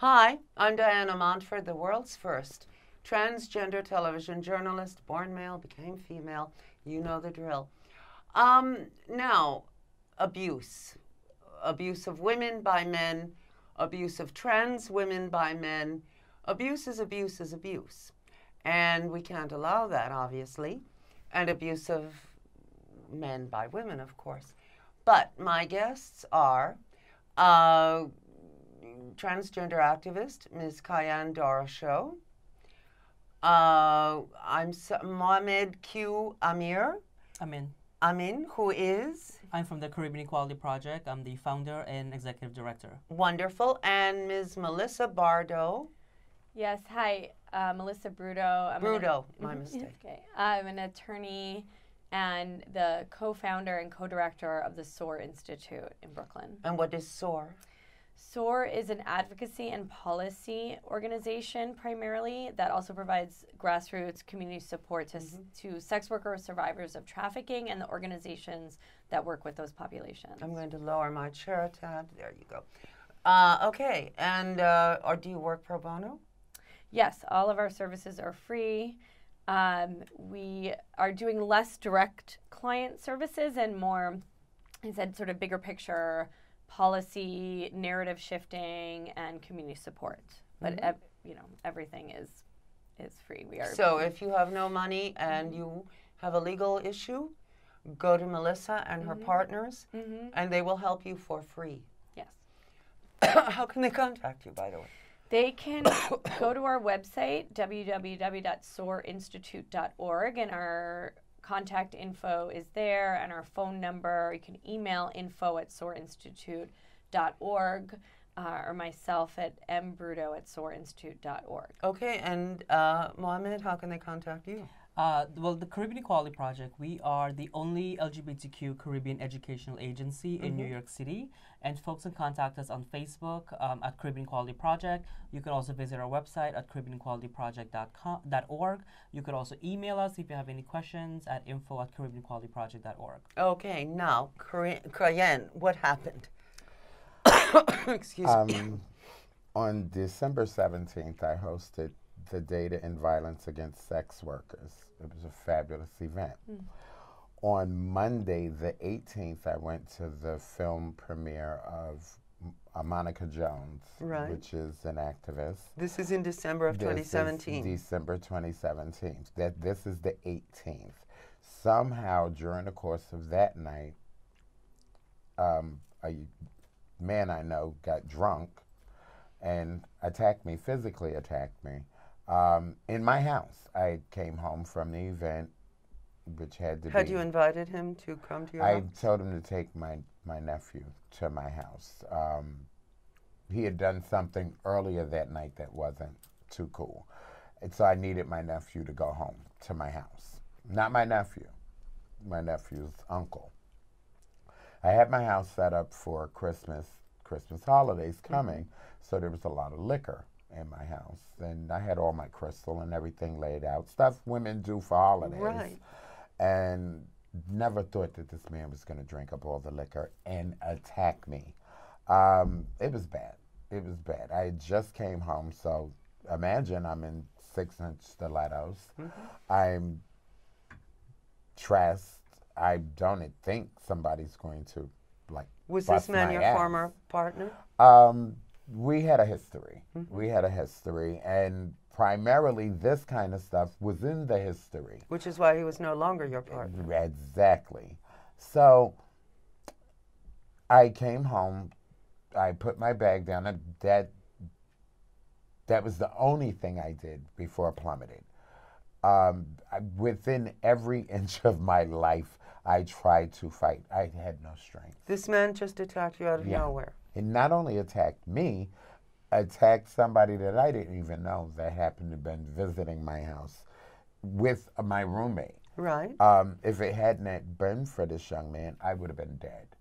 Hi, I'm Diana Montford, the world's first transgender television journalist, born male, became female. You know the drill. Now, abuse. Abuse of women by men, abuse of trans women by men. Abuse is abuse is abuse. And we can't allow that, obviously. And abuse of men by women, of course. But my guests are uh, transgender activist, Ms. Ceyenne Doroshow. Mohamed Q. Amin. Amin, who is I'm from the Caribbean Equality Project. I'm the founder and executive director. wonderful, and Ms. Melissa Broudo. Yes, hi, Melissa Broudo. Broudo, my mistake. Okay. I'm an attorney and the co-founder and co-director of the SOAR Institute in Brooklyn. And what is SOAR? SOAR is an advocacy and policy organization primarily that also provides grassroots community support to sex workers, survivors of trafficking, and the organizations that work with those populations. I'm going to lower my chair a tad. There you go. Okay, and or do you work pro bono? Yes, all of our services are free. We are doing less direct client services and more, I said, sort of bigger picture policy, narrative shifting, and community support. But everything is free. We are. So if you have no money and you have a legal issue, go to Melissa and her partners, and they will help you for free. Yes. How can they contact you, by the way? They can go to our website, www.soarinstitute.org, and our contact info is there, and our phone number. You can email info@soarinstitute.org, or myself at mbrudo@soarinstitute.org. Okay, and Mohamed, how can they contact you? Well, the Caribbean Equality Project, we are the only LGBTQ Caribbean educational agency in New York City. And folks can contact us on Facebook at Caribbean Equality Project. You can also visit our website at caribbeanequalityproject.org. You could also email us if you have any questions at info@caribbeanequalityproject.org. Okay, now, Cayenne, what happened? Excuse me. On December 17th, I hosted the Data and Violence Against Sex Workers. It was a fabulous event. On Monday, the 18th, I went to the film premiere of Monica Jones, which is an activist. This is in December of 2017. December 2017. This is the 18th. Somehow, during the course of that night, a man I know got drunk and physically attacked me. In my house. I came home from the event, which had to be... Had you invited him to come to your house? I told him to take my nephew to my house. He had done something earlier that night that wasn't too cool. And so I needed my nephew to go home to my house. Not my nephew, my nephew's uncle. I had my house set up for Christmas holidays coming, so there was a lot of liquor in my house, and I had all my crystal and everything laid out, stuff women do for holidays. Right. And never thought that this man was going to drink up all the liquor and attack me. It was bad. It was bad. I just came home, so imagine I'm in 6-inch stilettos. I'm dressed. I don't think somebody's going to Was bust this man my your ass. former partner? We had a history. We had a history, and primarily this kind of stuff was in the history. Which is why he was no longer your partner. Exactly. So I came home. I put my bag down, and that was the only thing I did before it plummeted. Within every inch of my life, I tried to fight. I had no strength. This man just attacked you out of nowhere. And not only attacked me, attacked somebody that I didn't even know that happened to have been visiting my house with my roommate. Right. If it hadn't been for this young man, I would have been dead.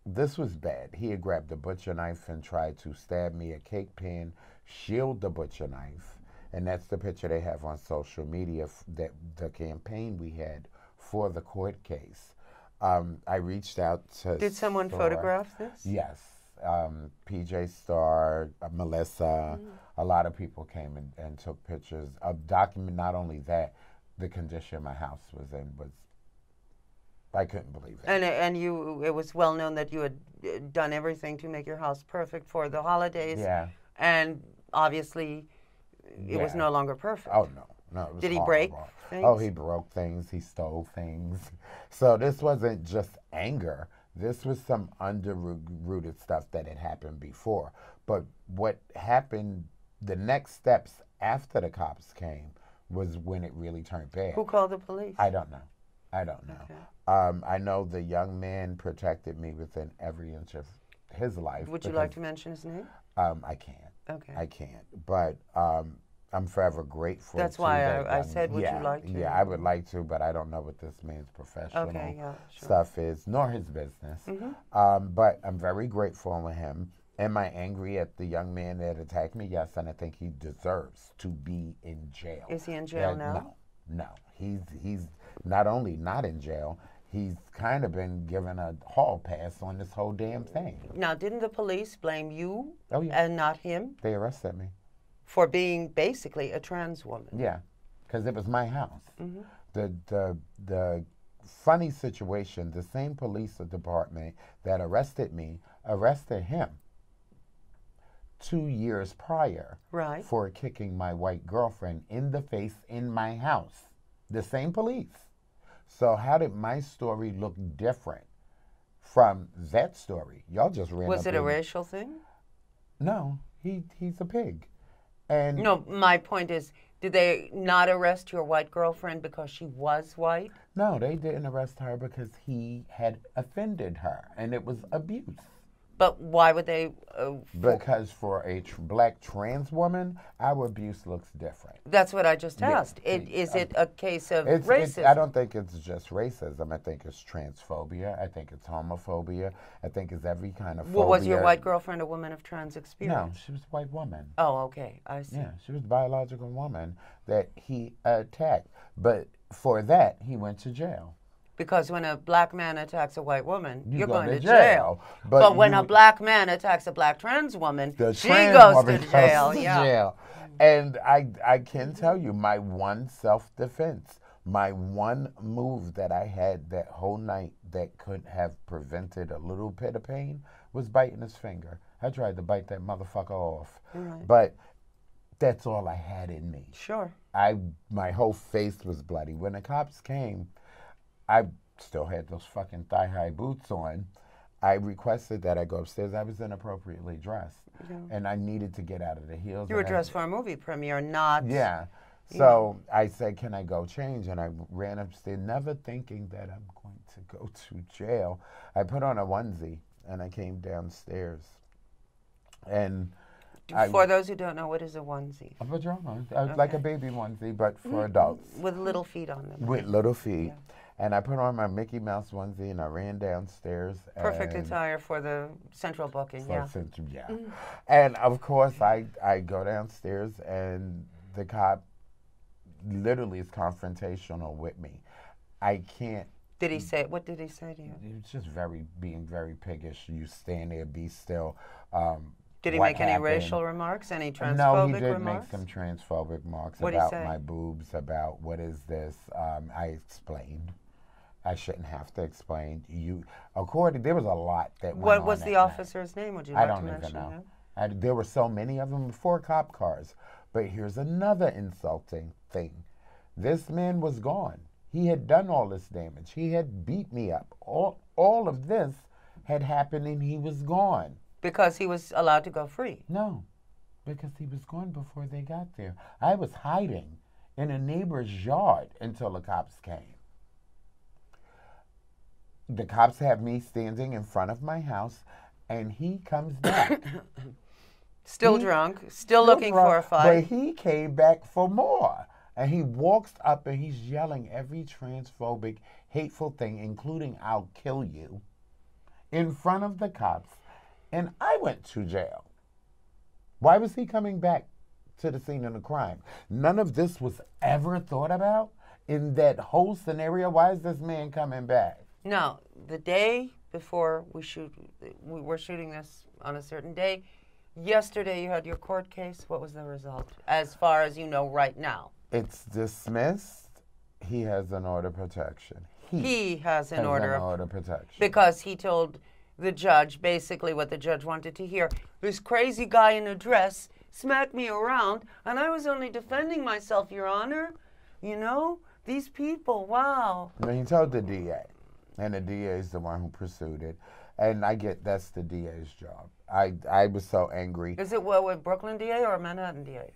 This was bad. He had grabbed a butcher knife and tried to stab me, a cake pan, shield the butcher knife. And that's the picture they have on social media, that the campaign we had for the court case. I reached out to... Did someone photograph this? Yes. PJ Star, Melissa, a lot of people came and took pictures of document. Not only that, the condition my house was in was, I couldn't believe it. And it was well known that you had done everything to make your house perfect for the holidays. Yeah. And obviously, it was no longer perfect. Oh, no. No, it was Did he horrible. break things? Oh, he broke things. He stole things. So this wasn't just anger. This was some underrooted stuff that had happened before. But what happened, the next steps after the cops came, was when it really turned bad. Who called the police? I don't know. Okay. I know the young man protected me within every inch of his life. Would you like to mention his name? I can't. Okay. I can't. But I'm forever grateful. That's to why that I young- said, would you like to? Yeah, I would like to, but I don't know what this man's professional stuff is, nor his business. But I'm very grateful with him. Am I angry at the young man that attacked me? Yes, and I think he deserves to be in jail. Is he in jail now? No. He's not only not in jail, he's kind of been given a hall pass on this whole damn thing. Now, didn't the police blame you and not him They arrested me. for being basically a trans woman? Yeah, because it was my house. The funny situation, the same police department that arrested me arrested him 2 years prior for kicking my white girlfriend in the face in my house. The same police. So how did my story look different from that story? Y'all just ran Was up it a in- racial thing? No, he's a pig. And No, my point is, did they not arrest your white girlfriend because she was white? no, they didn't arrest her because he had offended her, and it was abuse. But why would they? Because for a black trans woman, our abuse looks different. That's what I just asked. Is it a case of racism? I don't think it's just racism. I think it's transphobia. I think it's homophobia. I think it's every kind of phobia. Well, was your white girlfriend a woman of trans experience? No, she was a white woman. Oh, okay. I see. Yeah, she was a biological woman that he attacked. But for that, he went to jail. Because when a black man attacks a white woman, you're going to jail. But when a black man attacks a black trans woman, she trans goes woman to jail. goes to Yeah. jail. And I can tell you, my one self-defense, my one move that I had that whole night that could have prevented a little bit of pain was biting his finger. I tried to bite that motherfucker off. Right. But that's all I had in me. Sure. My whole face was bloody. When the cops came, I still had those fucking thigh-high boots on. I requested that I go upstairs. I was inappropriately dressed, and I needed to get out of the heels. You were dressed for a movie premiere, not... Yeah. So I said, can I go change? And I ran upstairs, never thinking that I'm going to go to jail. I put on a onesie, and I came downstairs. And for those who don't know, what is a onesie? A pajama, like a baby onesie, but for adults. With little feet on them. With little feet. Yeah. And I put on my Mickey Mouse onesie, and I ran downstairs. Perfect attire for the central booking, And, of course, I go downstairs, and the cop literally is confrontational with me. I can't. What did he say to you? He was just being very piggish. You stand there, be still. Did he make any racial remarks, any transphobic remarks? No, he did make some transphobic remarks about my boobs, about what is this. I explained. I shouldn't have to explain. There was a lot that went on. What was the officer's name? Would you like to mention? I don't even know. There were so many of them, 4 cop cars. But here's another insulting thing. This man was gone. He had done all this damage. He had beat me up. All of this had happened, and he was gone. Because he was allowed to go free? No, because he was gone before they got there. I was hiding in a neighbor's yard until the cops came. The cops have me standing in front of my house, and he comes back. Still drunk, still looking for a fight. But he came back for more. And he walks up and he's yelling every transphobic, hateful thing, including "I'll kill you," in front of the cops. And I went to jail. Why was he coming back to the scene of the crime? None of this was ever thought about in that whole scenario. Why is this man coming back? No, the day before we were shooting this on a certain day. Yesterday you had your court case. What was the result, as far as you know right now? It's dismissed. He has an order of protection. He has an order of protection. Because he told the judge basically what the judge wanted to hear. This crazy guy in a dress smacked me around, and I was only defending myself, Your Honor. You know, these people, wow. No, he told the DA, and the DA is the one who pursued it. And I get that's the DA's job. I was so angry. Is it with Brooklyn DA or Manhattan DA?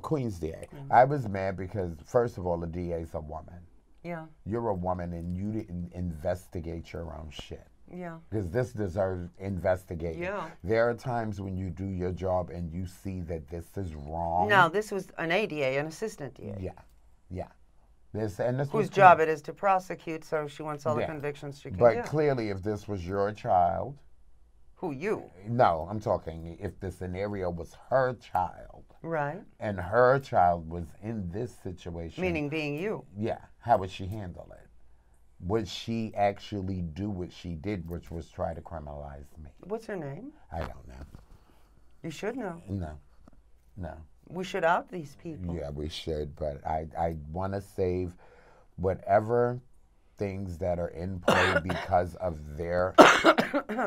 Queens DA. I was mad because, first of all, the DA's a woman. Yeah. You're a woman and you didn't investigate your own shit. Yeah. Because this deserves investigating. Yeah. There are times when you do your job and you see that this is wrong. Now, this was an ADA, an assistant DA. Yeah. Yeah. This whose job it is to prosecute, so she wants all the convictions she can But get. clearly, if this was your child... Who, you? No, I'm talking if the scenario was her child. Right. And her child was in this situation. Meaning being you. Yeah. How would she handle it? Would she actually do what she did, which was try to criminalize me? What's her name? I don't know. You should know. No. No. We should out these people. Yeah, we should, but I want to save whatever things that are in play because of their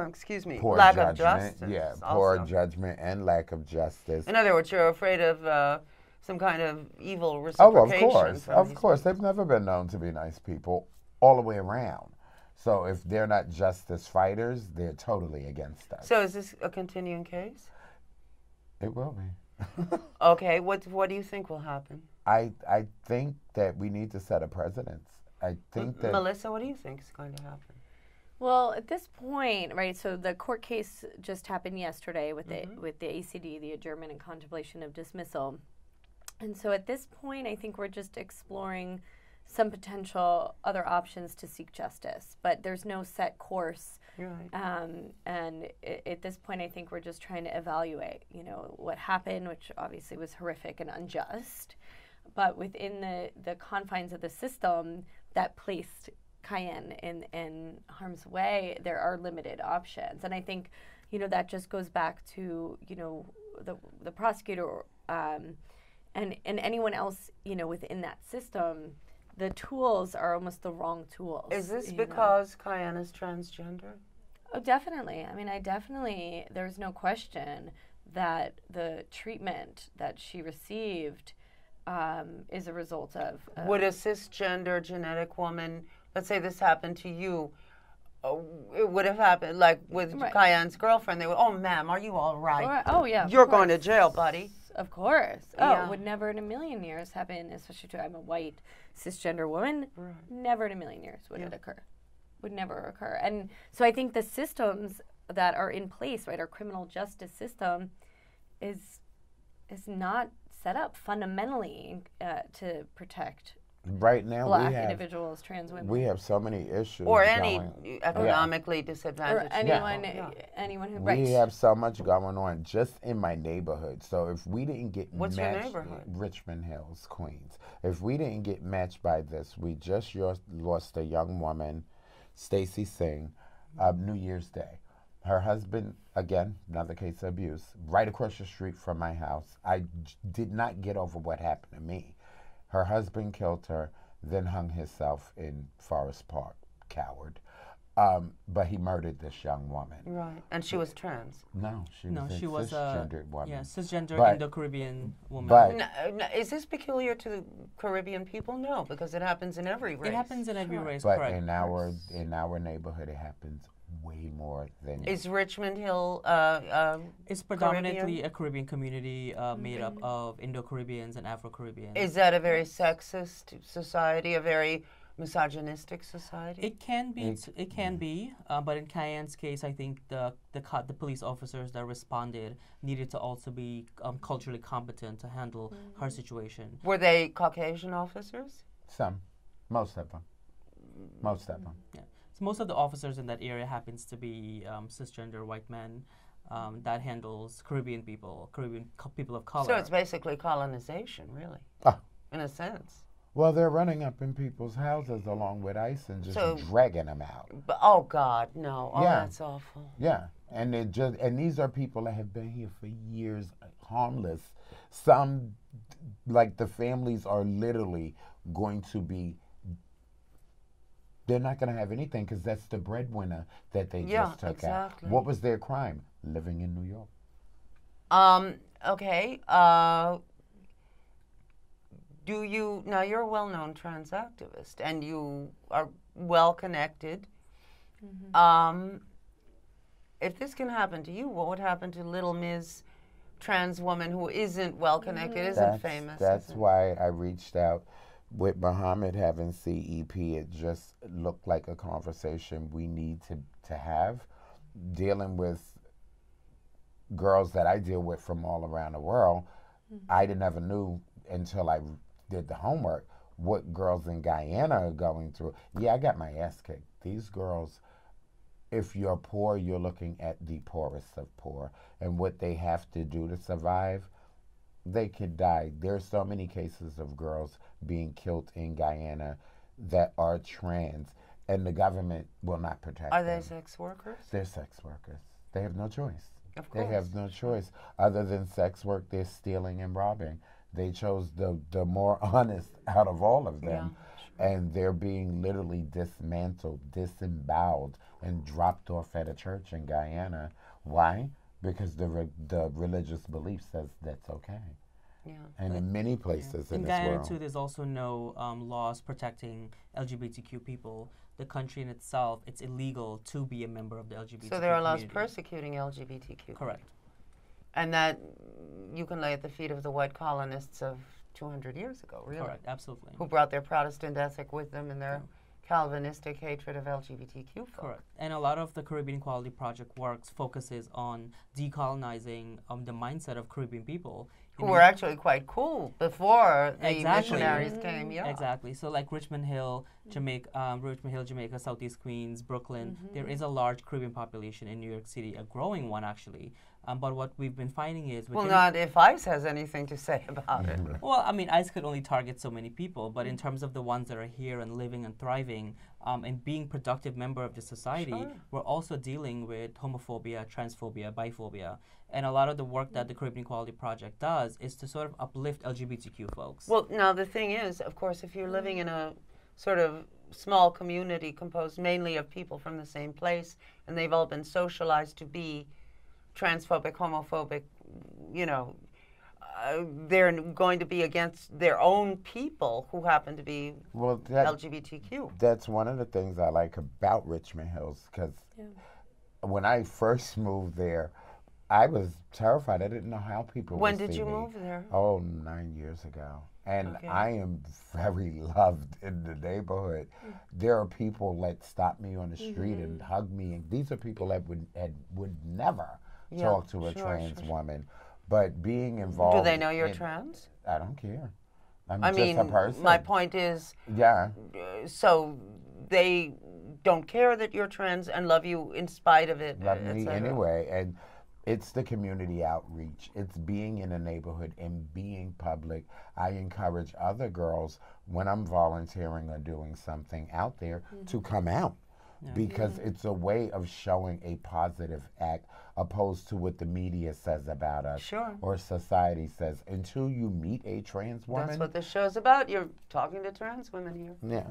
excuse me, poor lack judgment. of justice. Yeah, also. poor judgment and lack of justice. In other words, you're afraid of some kind of evil reciprocation. Oh, of course. They've never been known to be nice people all the way around. So if they're not justice fighters, they're totally against us. So is this a continuing case? It will be. Okay, what do you think will happen? I think that we need to set a precedence. I think that... Melissa, what do you think is going to happen? Well, at this point, right, so the court case just happened yesterday with the ACD, the adjournment and contemplation of dismissal. And so at this point, I think we're just exploring some potential other options to seek justice, but there's no set course. Right. And at this point, I think we're just trying to evaluate, you know, what happened, which obviously was horrific and unjust, but within the confines of the system that placed Ceyenne in harm's way, there are limited options. And I think, you know, that just goes back to, you know, the prosecutor and anyone else, you know, within that system. The tools are almost the wrong tools. Is this because Ceyenne is transgender? Oh, definitely. I mean, there's no question that the treatment that she received is a result of... Would a cisgender genetic woman, let's say this happened to you, it would have happened, like with Cayenne's girlfriend, they would, oh, ma'am, are you all right? Oh, yeah. You're going to jail, buddy. Of course. Yeah. Oh, would never in a million years happen, especially to I'm a white cisgender woman. Right. Never in a million years would it occur. Would never occur. And so I think the systems that are in place, right, our criminal justice system is not set up fundamentally to protect right now Black individuals, trans women. We have so many issues. Or any economically disadvantaged. Or anyone who... We have so much going on just in my neighborhood. So if we didn't get What's matched... your neighborhood? Richmond Hills, Queens. If we didn't get matched by this, we just lost a young woman, Stacy Singh, New Year's Day. Her husband, again, another case of abuse, right across the street from my house. I did not get over what happened to me. Her husband killed her, then hung himself in Forest Park, coward. But he murdered this young woman. Right. And she was trans? No, she was a cisgendered woman. Yeah, cisgender Indo-Caribbean woman. But is this peculiar to the Caribbean people? No, because it happens in every race. It happens in every race, but correct. in our neighborhood, it happens way more than... Is Richmond Hill it's predominantly a Caribbean community made up of Indo-Caribbeans and Afro-Caribbeans. Is that a very sexist society, a very misogynistic society? It can be, but in Cayenne's case, I think the police officers that responded needed to also be culturally competent to handle her situation. Were they Caucasian officers? Some. Most of them. Yeah. So most of the officers in that area happens to be cisgender white men that handles Caribbean people of color. So it's basically colonization, really, in a sense. Well, they're running up in people's houses along with ICE and just So- dragging them out. Oh God, no. Oh, Yeah. that's awful. Yeah, and these are people that have been here for years, harmless. Some, like the families, are literally going to be. They're not going to have anything because that's the breadwinner that they Yeah, just took exactly. out. What was their crime? Living in New York. Okay. Do you now? You're a well-known trans activist, and you are well connected. If this can happen to you, what would happen to little Ms. Trans woman who isn't well connected, isn't famous? That's isn't- why I reached out. With Mohamed having CEP, it just looked like a conversation we need to have. Dealing with girls that I deal with from all around the world, I never knew until I did the homework what girls in Guyana are going through. Yeah, I got my ass kicked. These girls, if you're poor, you're looking at the poorest of poor and what they have to do to survive. They could die. There's so many cases of girls being killed in Guyana that are trans, and the government will not protect Are them. they sex workers? They're sex workers. They have no choice. Of They course. have no choice. Other than sex work, they're stealing and robbing. They chose the more honest out of all of them. And they're being literally dismantled, disemboweled, and dropped off at a church in Guyana. Why? Because the religious belief says that's okay. Yeah. And in many places in In this Guyana, world. too, there's also no laws protecting LGBTQ people. The country in itself, it's illegal to be a member of the LGBTQ So there are laws community. persecuting LGBTQ. Correct. And that you can lay at the feet of the white colonists of 200 years ago, really. Correct, absolutely. Who brought their Protestant ethic with them and their Calvinistic hatred of LGBTQ folk. Correct. And a lot of the Caribbean Equality Project works focuses on decolonizing the mindset of Caribbean people. Who were actually quite cool before the Exactly. missionaries came, yeah. Exactly. So like Richmond Hill, Jamaica, Southeast Queens, Brooklyn, there is a large Caribbean population in New York City, a growing one actually. But what we've been finding is Well, within- not if ICE has anything to say about it. Well, I mean, ICE could only target so many people, but in terms of the ones that are here and living and thriving and being productive member of the society, Sure. we're also dealing with homophobia, transphobia, biphobia. And a lot of the work that the Caribbean Equality Project does is to sort of uplift LGBTQ folks. Well, now the thing is, of course, if you're living in a sort of small community composed mainly of people from the same place, and they've all been socialized to be transphobic, homophobic, you know, they're going to be against their own people who happen to be Well, LGBTQ. that's one of the things I like about Richmond Hills, because when I first moved there, I was terrified. I didn't know how people When would did see you me. move there? Oh, 9 years ago. And Okay. I am very loved in the neighborhood. There are people that stop me on the street and hug me. And these are people that would never Yeah, talk to a sure, trans sure. woman. But being involved. Do they know you're in- trans? I don't care. I'm I just mean, a person. my point is, Yeah. so they don't care that you're trans and love you in spite of it. Love et me cetera. anyway. And it's the community outreach. It's being in a neighborhood and being public. I encourage other girls when I'm volunteering or doing something out there to come out because it's a way of showing a positive act opposed to what the media says about us Sure. or society says. Until you meet a trans woman, That's what this show's about. You're talking to trans women here. yeah.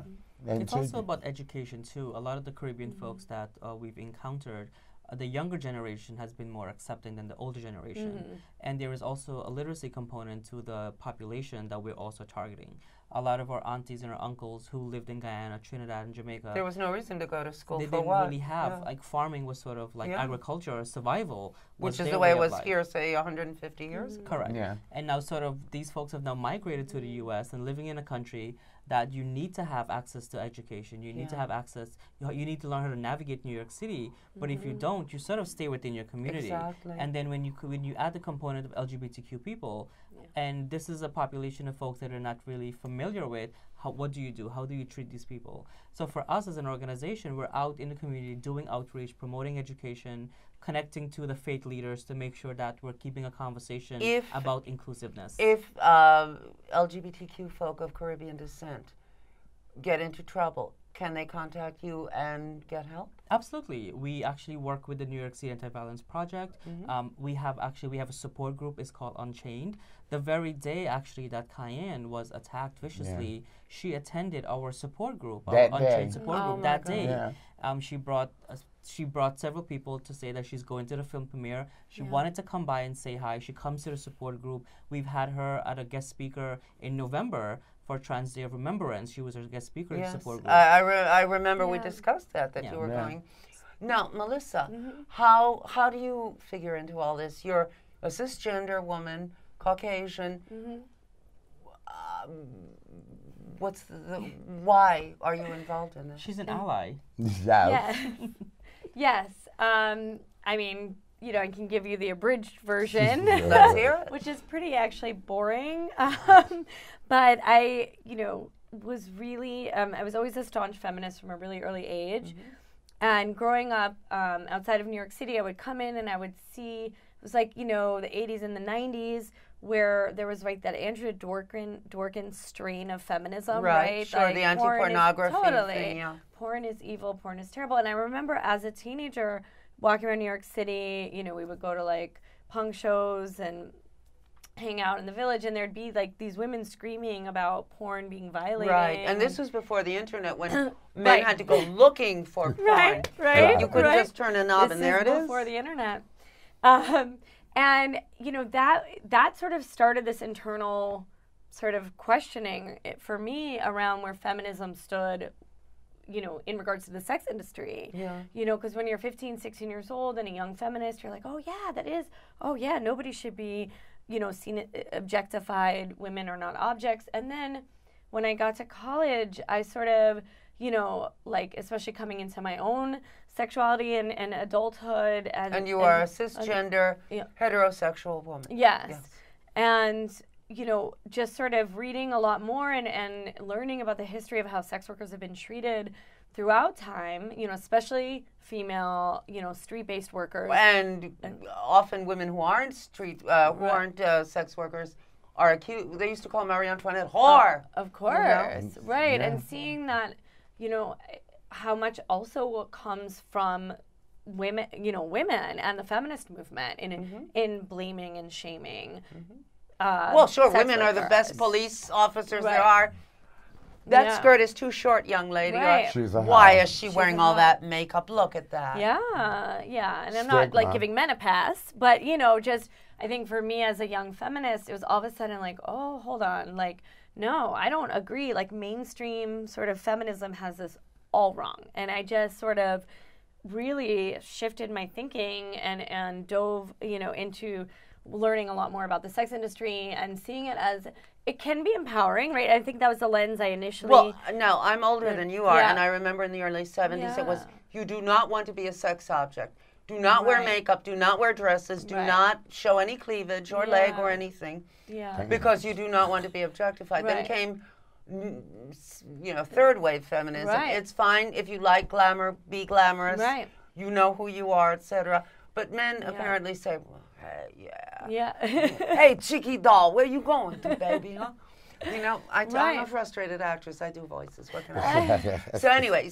It's also about education too. A lot of the Caribbean folks that we've encountered, the younger generation has been more accepting than the older generation. And there is also a literacy component to the population that we're also targeting. A lot of our aunties and our uncles who lived in Guyana, Trinidad, and Jamaica, There was no reason to go to school they for didn't what? really have, Yeah. like farming was sort of like Yeah. agriculture or survival. Which is their the way it of was life. here, say, 150 years ago. Correct. Yeah. And now sort of these folks have now migrated to the U.S. and living in a country that you need to have access to education. You need to Yeah. have access. You need to learn how to navigate New York City. But if you don't, you sort of stay within your community. Exactly. And then when you add the component of LGBTQ people, and this is a population of folks that are not really familiar with what do you do? How do you treat these people? So for us as an organization, we're out in the community doing outreach, promoting education, connecting to the faith leaders to make sure that we're keeping a conversation about inclusiveness. If LGBTQ folk of Caribbean descent get into trouble, can they contact you and get help? Absolutely. We actually work with the New York City Anti-Violence Project. We have a support group. It's called Unchained. The very day actually that Ceyenne was attacked viciously, she attended our support group, our Unchained support group that day. Yeah. She brought several people to say that she's going to the film premiere. She wanted to come by and say hi. She comes to the support group. We've had her at a guest speaker in November for Trans Day of Remembrance. She was our guest speaker in the support group. I remember we discussed that you were going. Now, Melissa, how do you figure into all this? You're a cisgender woman, Caucasian. Why are you involved in this? She's an ally. Yes. Yes. I mean, I can give you the abridged version. Let's hear it. Which is pretty actually boring. But I, was really, I was always a staunch feminist from a really early age. And growing up outside of New York City, I would come in and I would see, it was like, the 80s and the 90s, where there was like that Andrea Dworkin strain of feminism, right? Sure, like, the anti-pornography thing, yeah. Porn is evil, porn is terrible. And I remember as a teenager walking around New York City, we would go to like punk shows and hang out in the Village, and there'd be like these women screaming about porn being violated. Right, and this was before the internet when men had to go looking for porn. Right. You couldn't just turn a knob and there it is. Before the internet. And, that sort of started this internal sort of questioning for me around where feminism stood, in regards to the sex industry. Yeah. Because when you're 15, 16 years old and a young feminist, you're like, nobody should be, seen objectified. Women are not objects. And then when I got to college, I sort of, especially coming into my own sexuality and adulthood. And you are a cisgender, heterosexual woman. Yes. And, just sort of reading a lot more and learning about the history of how sex workers have been treated throughout time, especially female, street-based workers. And often women who aren't sex workers are accused. They used to call Marie Antoinette whore. Of course. Right. Yeah. And seeing that, how much also comes from women, women and the feminist movement in blaming and shaming. Women are the best police officers there are. That skirt is too short, young lady. Right. Why is she wearing all that makeup? Look at that. Yeah. And I'm not like giving men a pass, but just I think for me as a young feminist, it was all of a sudden like, oh, hold on, like, no, I don't agree. Like mainstream sort of feminism has this all wrong, and I just sort of really shifted my thinking and dove, into learning a lot more about the sex industry and seeing it as it can be empowering, right? I think that was the lens I initially... Well, no, I'm older than you are, and I remember in the early 70s it was, you do not want to be a sex object. Do not wear makeup, do not wear dresses, do not show any cleavage or leg or anything, because you do not want to be objectified. Then came, third wave feminism. It's fine if you like glamour, be glamorous, you know who you are, etc. But men apparently say, well, hey, cheeky doll, where you going to, baby, huh? I'm a frustrated actress. I do voices. What can I say? So anyway,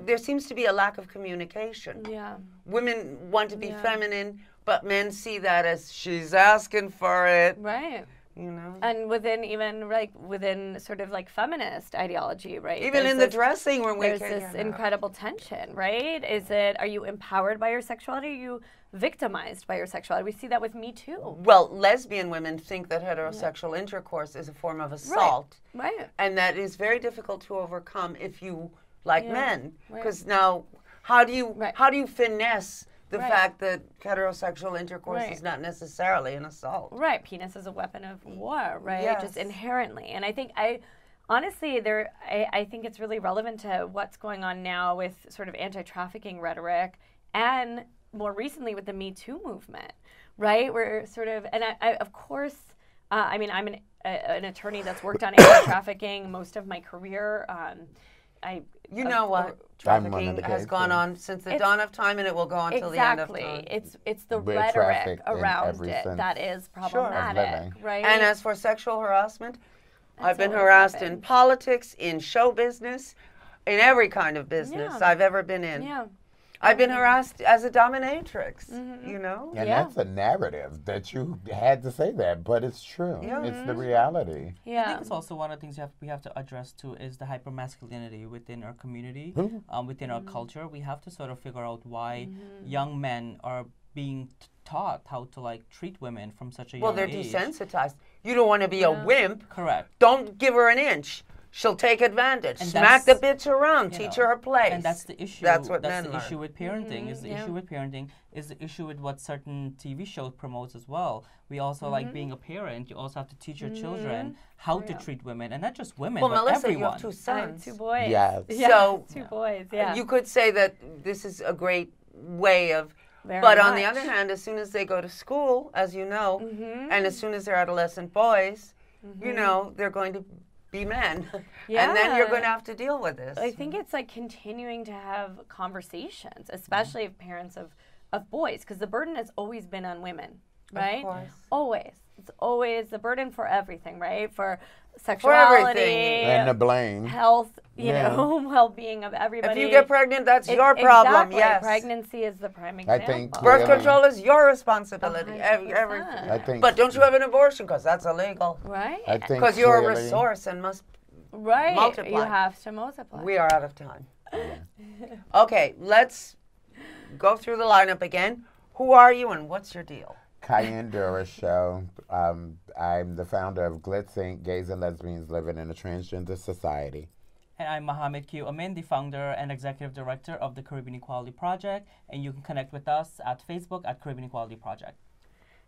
there seems to be a lack of communication. Yeah. Women want to be feminine, but men see that as she's asking for it. Right. And within sort of like feminist ideology, right? Even in the dressing room, there's this incredible tension, right? Are you empowered by your sexuality? Or are you victimized by your sexuality? We see that with Me Too. Well, lesbian women think that heterosexual intercourse is a form of assault. Right. And that is very difficult to overcome if you like men. Because now, how do you finesse the fact that heterosexual intercourse is not necessarily an assault? Right. Penis is a weapon of war, right? Yes. Just inherently. And I think honestly, I think it's really relevant to what's going on now with sort of anti-trafficking rhetoric and more recently with the Me Too movement, right? We're sort of, and I of course, I'm an attorney that's worked on anti-trafficking most of my career. You know what? Trafficking has gone on since the dawn of time, and it will go on until the end of time. Exactly. It's the We're rhetoric trafficked in around every it sense that is of problematic, living. right? And as for sexual harassment, I've been always harassed in happened. politics, in show business, in every kind of business Yeah. I've ever been in. Yeah. I've been harassed as a dominatrix, you know? And Yeah. that's a narrative that you had to say that, but it's true. Yeah. It's the reality. I Yeah. think it's also one of the things we have to address too is the hypermasculinity within our community, within our culture. We have to sort of figure out why young men are being taught how to like treat women from such a young Well, they're age. desensitized. You don't want to be a wimp. Correct. Don't give her an inch. She'll take advantage. And Smack the that's- bitch around. you Teach know, her her place. And that's the issue. That's what that's men the learn. issue with parenting. Is the issue with parenting is the issue with what certain TV shows promotes as well. We also like being a parent. You also have to teach your children how to treat women, and not just women, Well, but Melissa, everyone. you have two I have sons. two boys. Yes. Yeah. So- two boys. Yeah. You could say that this is a great way of, Very but on the much. other hand, as soon as they go to school, as you know, and as soon as they're adolescent boys, you know, they're going to be men. And then you're Yeah. going to have to deal with this. I think it's like continuing to have conversations, especially if parents of boys, because the burden has always been on women, right? course. Always. It's always the burden for everything, right? For sexuality, And the blame. health, you Yeah. know, well-being of everybody. If you get pregnant, that's It- your problem, exactly. yes. Pregnancy is the prime I example. think Birth clearly- control is your responsibility. 100%. Everything. I think. But don't you have an abortion? Because that's illegal. Right? I think Because you're a clearly- resource and must. Right. multiply. You have to multiply. We are out of time. Okay, let's go through the lineup again. Who are you and what's your deal? Ceyenne Doroshow. I'm the founder of Glitz Inc., Gays and Lesbians Living in a Transgender Society. And I'm Mohamed Q. Amin, the founder and executive director of the Caribbean Equality Project. And you can connect with us at Facebook at Caribbean Equality Project.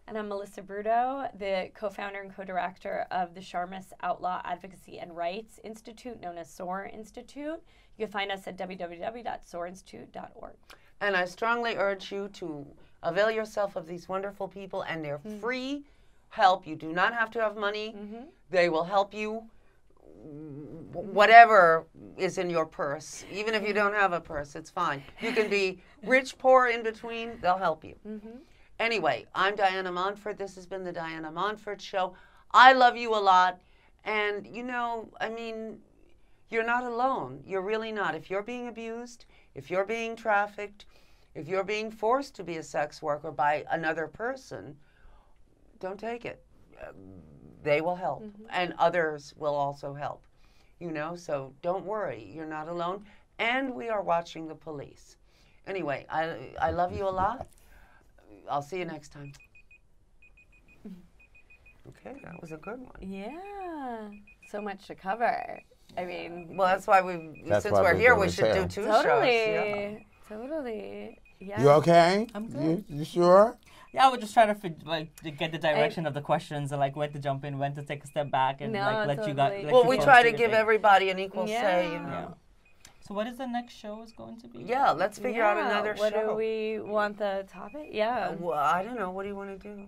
And I'm Melissa Broudo, the co-founder and co-director of the Sharmus Outlaw Advocacy and Rights Institute, known as SOAR Institute. You can find us at www.soarinstitute.org. And I strongly urge you to avail yourself of these wonderful people and their free help. You do not have to have money. They will help you whatever is in your purse. Even if you don't have a purse, it's fine. You can be rich, poor, in between. They'll help you. Anyway, I'm Diana Montfort. This has been the Diana Montfort Show. I love you a lot. And, you know, I mean, you're not alone. You're really not. If you're being abused, if you're being trafficked, if you're being forced to be a sex worker by another person, don't take it. They will help. And others will also help. You know, so don't worry. You're not alone. And we are watching the police. Anyway, I love you a lot. I'll see you next time. Okay, that was a good one. Yeah. So much to cover. I mean, Well, that's why That's since why we're we're here, doing we it should do too. two totally. shows. Totally. Yeah. You okay? I'm good. You sure? Yeah, we're just trying to get the direction of the questions and like when to jump in, when to take a step back, and No, like let you totally. guys. Well, we try to give everybody an equal say, you Yeah. know. So what is the next show is going to be? Yeah, let's figure out another What show. do we want the topic? Yeah. Well, I don't know. What do you want to do?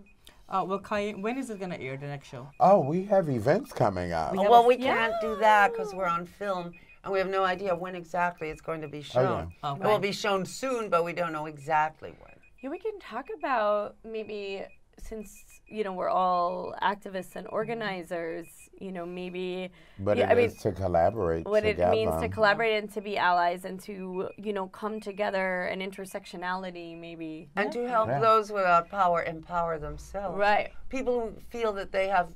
Well, Cayenne, when is it going to air, the next show? Oh, we have events coming up. have Well, a- we can't do that because we're on film and we have no idea when exactly it's going to be shown. yeah. Okay. It will be shown soon, but we don't know exactly when. Yeah, we can talk about maybe since, you know, we're all activists and organizers, you know, maybe But yeah, it is to collaborate what together. it means to collaborate and to be allies and to, you know, come together and intersectionality maybe. And to help Yeah. those without power empower themselves. Right. People who feel that they have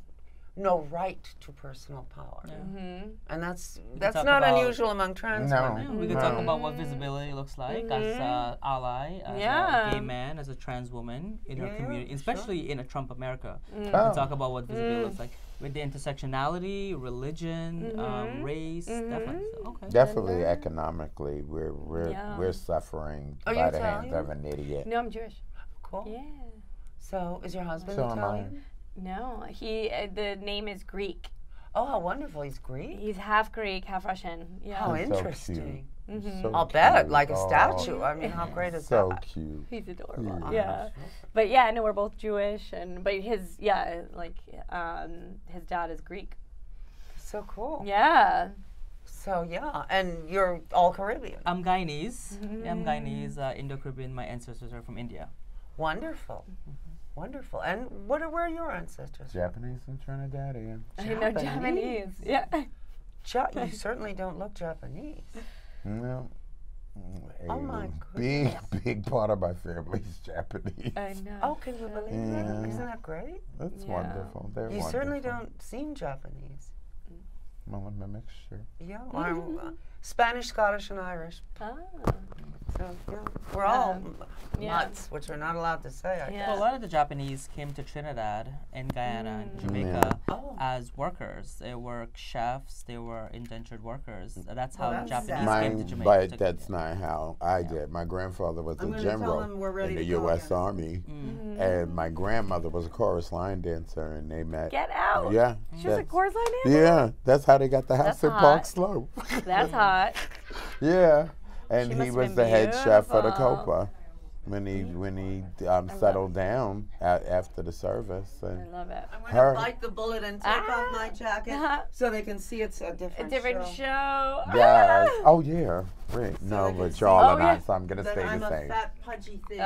no right to personal power. Mm-hmm. And that's talk not about- unusual among trans No. women. We could talk about what visibility looks like as an ally, as Yeah. a gay man, as a trans woman in our Yeah, community, especially in a Trump America. We Oh. can talk about what visibility looks like with the intersectionality, religion, race, definitely. So, okay. Definitely economically, we're Yeah. we're suffering Are by you the hands Italian? of an idiot. No, I'm Jewish. Cool. Yeah. So, is your husband So am I. Italian? No, the name is Greek. Oh, how wonderful. He's Greek? He's half Greek, half Russian. Yeah. How That's so interesting. So I'll bet, cute. like a Oh, statue. I mean, how great is so that? cute. He's adorable. Yeah. Yeah. But yeah, no, we're both Jewish, but his dad is Greek. So cool. Yeah. So yeah, and you're all Caribbean. I'm Guyanese. Yeah, I'm Guyanese, Indo-Caribbean. My ancestors are from India. Wonderful. Wonderful. And where are your ancestors? Japanese and Trinidadian. I know Japanese. Yeah. You certainly don't look Japanese. No. Oh my Big part of my family is Japanese. I know. Oh, can you believe that? Isn't that great? That's Yeah. wonderful. They're You wonderful. certainly don't seem Japanese. Well, I'm a mixture. Yeah, I'm Spanish, Scottish, and Irish. Ah. So yeah, we're all Yeah. nuts, which we're not allowed to say. I Yeah. guess. Well, a lot of the Japanese came to Trinidad and Guyana and Jamaica Oh. as workers. They were chefs. They were indentured workers. That's how that's Japanese sad. came to Mine, Jamaica. but that's not how I did. My grandfather was I'm a gonna tell general them we're ready in the to go U.S. again. Army, and my grandmother was a chorus line dancer, and they met. Get out. Yeah, She was a chorus line dancer? yeah, that's how they got the house That's in hot. Park Slope. That's hot. Yeah, and She he must was have the been head chef for the beautiful. Copa when he settled down after the service. I And love it. I'm going Her- to bite the bullet and take off my jacket so they can see it's a A different, different show. yes, oh yeah, great. No, they but can y'all see- are Oh, not, yeah. so I'm gonna That stay I'm the a same. fat, pudgy thing.